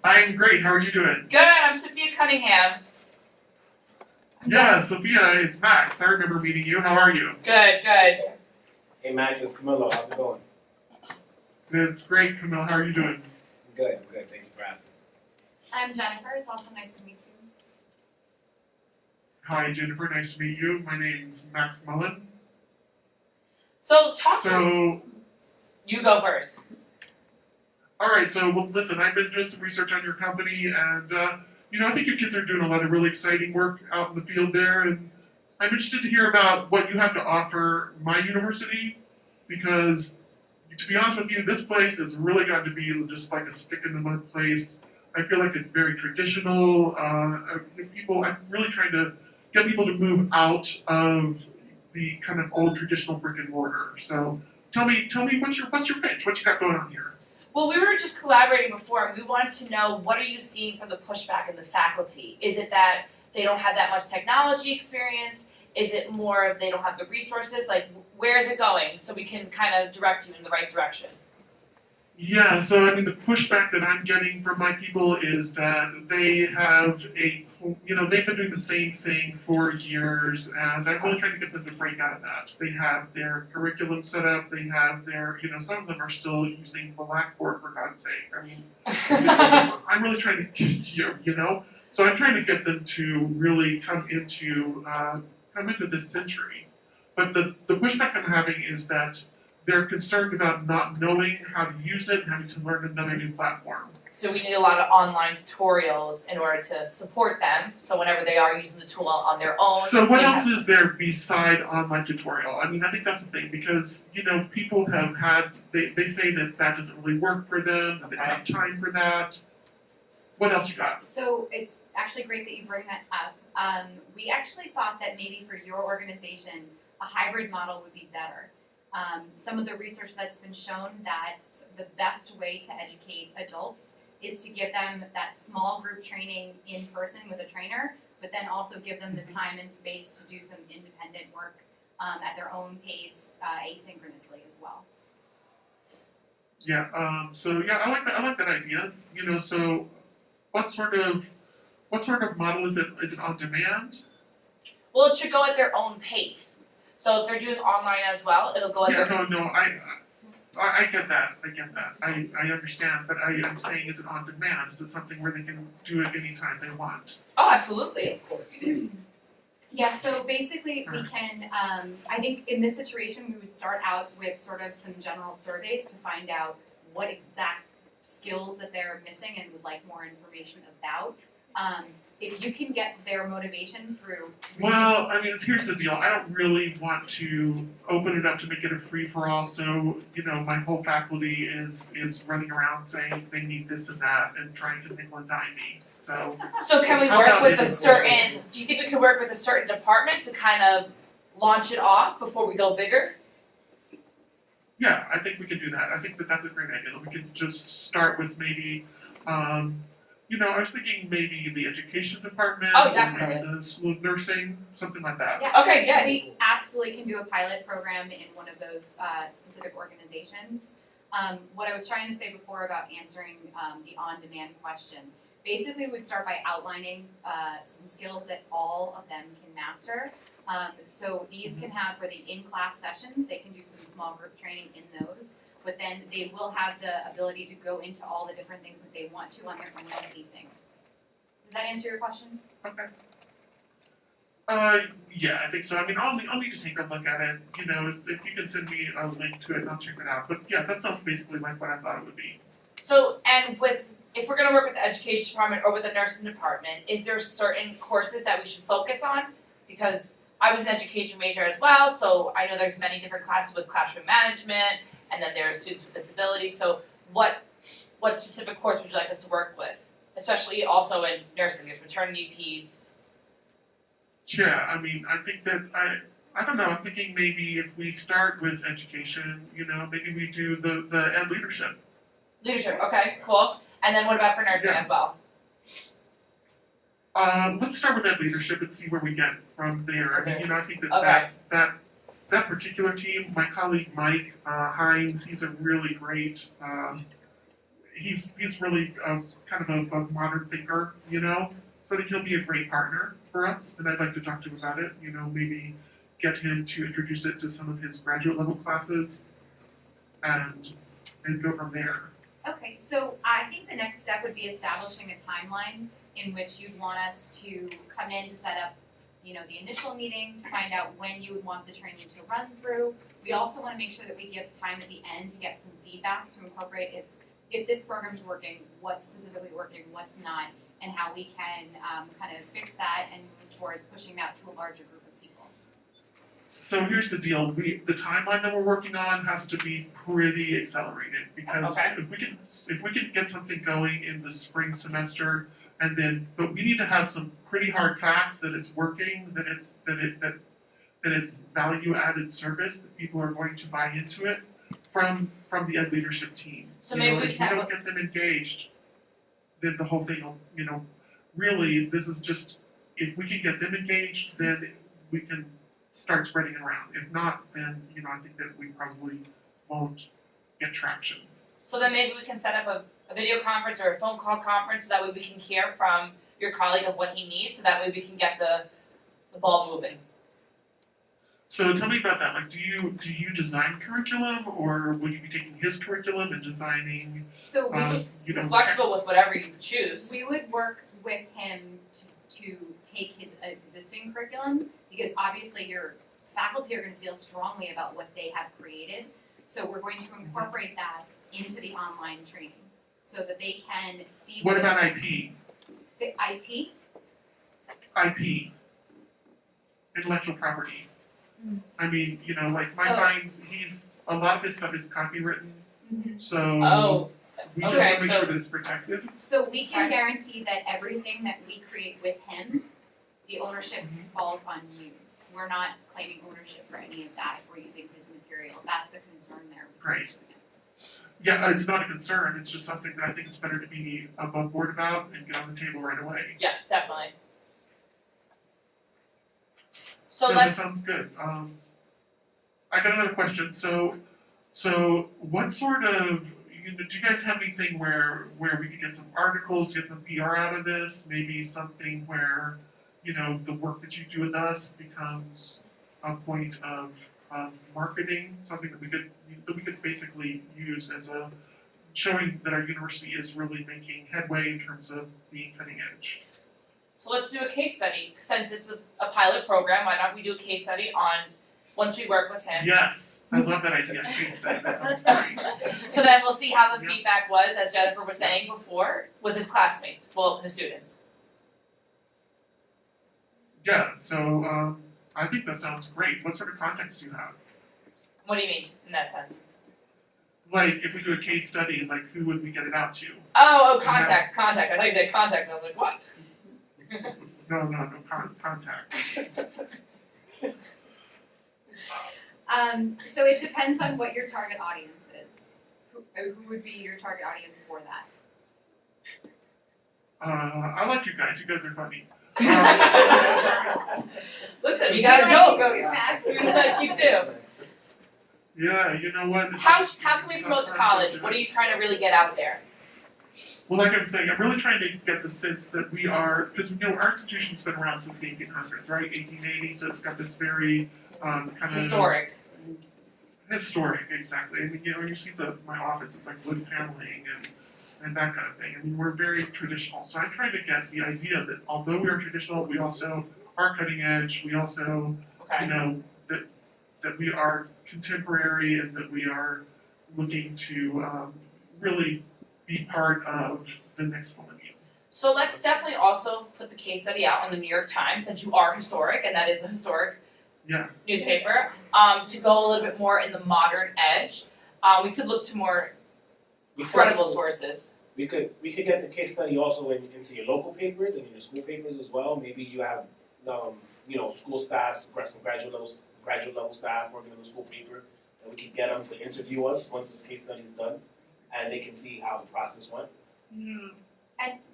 I'm great. How are you doing? Good, I'm Sophia Cunningham. Yeah, Sophia, it's Max. I remember meeting you. How are you? Good. Hey Max, it's Camilo. How's it going? It's great, Camille. How are you doing? Good. Thank you for asking. I'm Jennifer. It's also nice to meet you. Hi, Jennifer. Nice to meet you. My name's Max Mullen. So talk to us. So, You go first. all right. So, well, listen, I've been doing some research on your company, and I think your kids are doing a lot of really exciting work out in the field there, and I'm interested to hear about what you have to offer my university, because to be honest with you, this place has really gotten to be just like a stick in the mud place. I feel like it's very traditional. I'm really trying to get people to move out of the kind of old traditional brick and mortar. So tell me, what's your pitch? What you got going on here? Well, we were just collaborating before, and we wanted to know, what are you seeing from the pushback in the faculty? Is it that they don't have that much technology experience? Is it more they don't have the resources? Like, where is it going, so we can kind of direct you in the right direction? Yeah, so I mean, the pushback that I'm getting from my people is that they have they've been doing the same thing for years, and I'm really trying to get them to break out of that. They have their curriculum set up, they have their, some of them are still using Blackboard, for God's sake. I mean, I'm really trying to, so I'm trying to get them to really come into this century. But the pushback I'm having is that they're concerned about not knowing how to use it and having to learn another new platform. So we need a lot of online tutorials in order to support them, so whenever they are using the tool on their own. So what else is there beside online tutorial? I mean, I think that's the thing, because, people have had, they say that doesn't really work for them, that they don't have time for that. What else you got? So it's actually great that you bring that up. We actually thought that maybe for your organization, a hybrid model would be better. Some of the research that's been shown that the best way to educate adults is to give them that small group training in person with a trainer, but then also give them the time and space to do some independent work at their own pace, asynchronously as well. Yeah. I like that idea. So what sort of model is it? Is it on demand? Well, it should go at their own pace. So if they're doing online as well, it'll go at their I get that. I understand, but I'm saying, is it on demand? Is it something where they can do it anytime they want? Oh, absolutely. Of course. Yeah, so basically we can, I think in this situation, we would start out with sort of some general surveys to find out what exact skills that they're missing and would like more information about. If you can get their motivation through Well, I mean, here's the deal. I don't really want to open it up to make it a free-for-all, so, my whole faculty is running around saying they need this and that and trying to nickel and dime me, so. So can we How work about with this? a certain, do you think we could work with a certain department to kind of launch it off before we go bigger? Yeah, I think we could do that. I think that's a great idea. We could just start with maybe, I was thinking maybe the education department. Oh, or definitely. maybe the school of nursing, something like that. Yeah, Okay, yeah. we absolutely can do a pilot program in one of those specific organizations. What I was trying to say before about answering the on-demand question, basically we'd start by outlining some skills that all of them can master. So these can have, for the in-class sessions, they can do some small group training in those, but then they will have the ability to go into all the different things that they want to on their own pacing. Does that answer your question? Okay. Yeah, I think so. I mean, I'll need to take a look at it. If you can send me a link to it, and I'll check it out. But yeah, that sounds basically like what I thought it would be. So, and if we're gonna work with the education department or with the nursing department, is there certain courses that we should focus on? Because I was an education major as well, so I know there's many different classes with classroom management, and then there are students with disabilities. So what specific course would you like us to work with? Especially also in nursing, there's maternity, peds. Yeah, I mean, I think that I don't know. I'm thinking maybe if we start with education, maybe we do the ed leadership. Leadership, okay, cool. And then what about for nursing Yeah. as well? Let's start with ed leadership and see where we get from there. I mean, I think Okay. that particular team, my colleague Mike Hines, he's a really great he's really kind of a modern thinker, you know. So I think he'll be a great partner for us, and I'd like to talk to him about it. You know, maybe get him to introduce it to some of his graduate level classes, and go from there. Okay, so I think the next step would be establishing a timeline in which you'd want us to come in to set up, you know, the initial meeting, to find out when you would want the training to run through. We also want to make sure that we give time at the end to get some feedback to incorporate if this program's working, what's specifically working, what's not, and how we can kind of fix that and move towards pushing that to a larger group of people. So here's the deal: the timeline that we're working on has to be pretty accelerated because Okay. if we can get something going in the spring semester, but we need to have some pretty hard facts that it's working, that it's value added service, that people are going to buy into it from the ed leadership team. So You maybe know, we if can we have don't get them engaged, then the whole thing will, you know, really this is just, if we can get them engaged, then we can start spreading it around. If not, then, you know, I think that we probably won't get traction. So then maybe we can set up a video conference or a phone call conference so that way we can hear from your colleague of what he needs, so that way we can get the ball moving. So tell me about that. Like, do you design curriculum, or will you be taking his curriculum and designing, So we would you know, We're flexible with whatever you choose. We would work with him to take his existing curriculum, because obviously your faculty are going to feel strongly about what they have created. So we're going to incorporate that into the online training so that they can see What about IP? Say IT? IP, intellectual property. I mean, you know, like Oh. a lot of his stuff is copywritten, so Oh, we just okay, want to make so- sure that it's protected. So we can Right. guarantee that everything that we create with him, the ownership falls on you. We're not claiming ownership for any of that if we're using his material. That's the concern there. with Right. using it. Yeah, it's not a concern, it's just something that I think it's better to be above board about and get on the table right away. yes, definitely. So No, let's that sounds good. I got another question. So what sort of, do you guys have anything where we could get some articles, get some PR out of this? Maybe something where, you know, the work that you do with us becomes a point of marketing, something that we could basically use as a showing that our university is really making headway in terms of being cutting edge. So let's do a case study. Since this is a pilot program, why don't we do a case study on once we work with him? Yes, I love that idea. Case study. That sounds great. So then we'll see how the Yeah. feedback was, as Jennifer was saying before, with his classmates, well, his students. Yeah, so I think that sounds great. What sort of context do you have? What do you mean in that sense? Like, if we do a case study, like, who would we get it out to? Oh, context. I thought you said context. I was like, what? No, contact. So it depends on what your target audience is. Who would be your target audience for that? I like you guys. You guys are funny. Listen, you got a joke. We like you too, We like you too. Yeah, you know what? How can we promote the college? What are you trying to really get out there? Well, like I'm saying, I'm really trying to get the sense that we are, because, you know, our institution's been around since the 1800s, right? 1880, so it's got this very kind of Historic. Historic, exactly. I mean, you know, you see my office is like wood paneling and that kind of thing. I mean, we're very traditional. So I'm trying to get the idea that although we are traditional, we also are cutting edge. We also, you Okay. know, that we are contemporary and that we are looking to really be part of the next millennium. So let's definitely also put the case study out on the New York Times, since you are historic, and that is a historic Yeah. newspaper. To go a little bit more in the modern edge, we could look to more credible sources. We could get the case study also into your local papers and in your school papers as well. Maybe you have you know, school staffs, some graduate level staff working in the school paper, and we could get them to interview us once this case study is done, and they can see how the process went.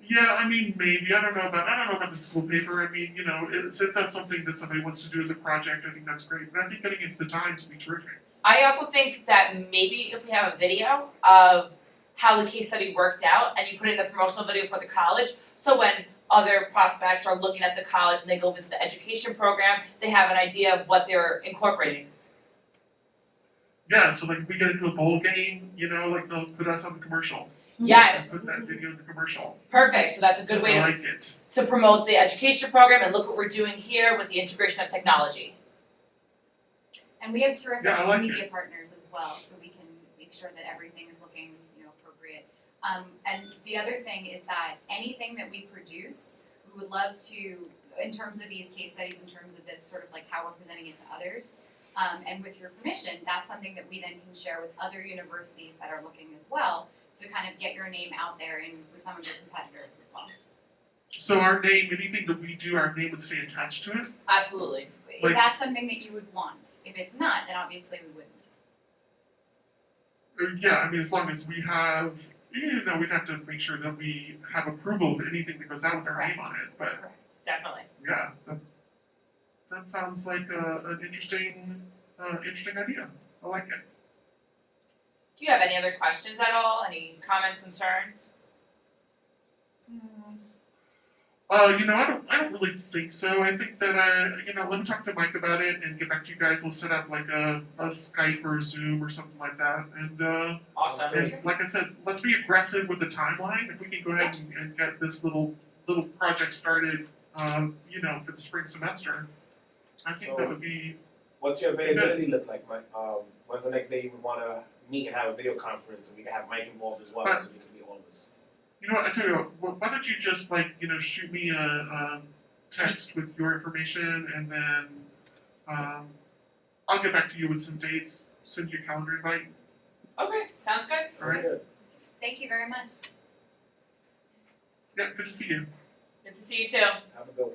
Yeah, I mean, maybe. I don't know about the school paper. I mean, you know, if that's something that somebody wants to do as a project, I think that's great. But I think getting into the Times would be terrific. I also think that maybe if we have a video of how the case study worked out, and you put it in the promotional video for the college. So when other prospects are looking at the college and they go visit the education program, they have an idea of what they're incorporating. Yeah, so like if we get into a bowl game, you know, like they'll put us on the commercial. Yes, And put that video in the commercial. perfect. So that's a good way I to, like it. to promote the education program and look what we're doing here with the integration of technology. And we have terrific Yeah, I like media partners as well, so we can make sure that everything is looking, appropriate. And the other thing is that anything that we produce, we would love to, in terms of these case studies, in terms of this sort of like how we're presenting it to others, and with your permission, that's something that we then can share with other universities that are looking as well, so kind of get your name out there and with some of your competitors as well. So our name, anything that we do, our name would stay attached to it. Absolutely. Like- If that's something that you would want, if it's not, then obviously we wouldn't. Yeah, I mean, as long as we have, we'd have to make sure that we have approval of anything that goes out with our name on it. But Correct. Definitely. yeah, that sounds like an interesting idea. I like it. Do you have any other questions at all? Any comments, concerns? I don't really think so. I think that let me talk to Mike about it and get back to you guys. We'll set up like a Skype or a Zoom or something like that. And Awesome. and like I said, let's be aggressive with the timeline. If we can go ahead and get this little project started, for the spring semester, I think that would be. What's your availability look like, Mike? When's the next day you would wanna meet and have a video conference, and we can have Mike involved as well, so we can be all of us. You know what? I tell you what. Why don't you just shoot me a text with your information, and then I'll get back to you with some dates. Send you a calendar invite. Okay, sounds good. All right. Good. Thank you very much. Yeah. Good to see you. Good to see you too. Have a good one.